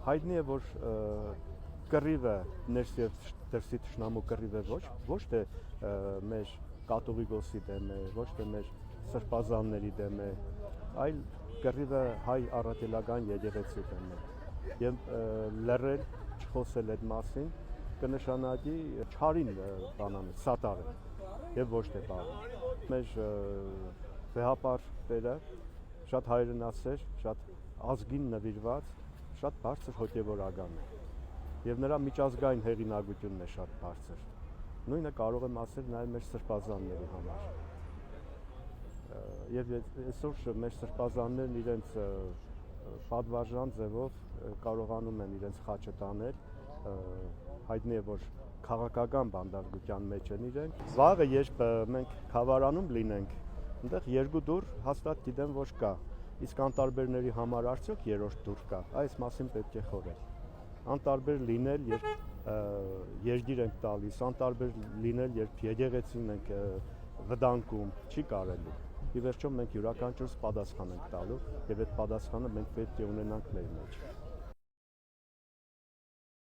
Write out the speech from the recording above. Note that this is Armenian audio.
հայտնի է, որ կռիվը ներս եւ դրսի թշնամու կռիվը ոչ թե մեր կաթողիկոսի դեմ է, ոչ թե մեր սրբազանների դեմ է, այլ կռիվը հայ առաքելական եկեղեցու դեմ է։ Եվ լռել, չխոսել այդ մասին կնշանակի չարին բանանը, սատարը եւ ոչ թե բարը։ Մեր վեհապարները շատ հայրենասեր, շատ ազգին նվիրված, շատ բարձր հոգեվորական է։ Եվ նրա միջազգային հեղինակությունն է շատ բարձր։ Նույնը կարող եմ ասել նաեւ մեր սրբազանների համար։ Եվ այսօր մեր սրբազաններն իրենց պատվարժան ձևով կարողանում են իրենց խաչը տանել, հայտնի է, որ քաղաքական բանդարգության մեջ են իրենք։ Վաղը երբ մենք Խավարանում լինենք, այնտեղ երկու դուռ հաստատ գիտեմ, որ կա։ Իսկ անտարբերների համար արդյոք երրորդ դուռ կա։ Այս մասին պետք է խորհել։ Անտարբեր լինել, երբ երգիր ենք տալիս, անտարբեր լինել, երբ եկեղեցին ենք վտանգում, չի կարելի։ Ի վերջո մենք յուրաքանչյուրս պատասխան ենք տալու եւ այդ պատասխանը մենք պետք է ունենանք մեր մեջ։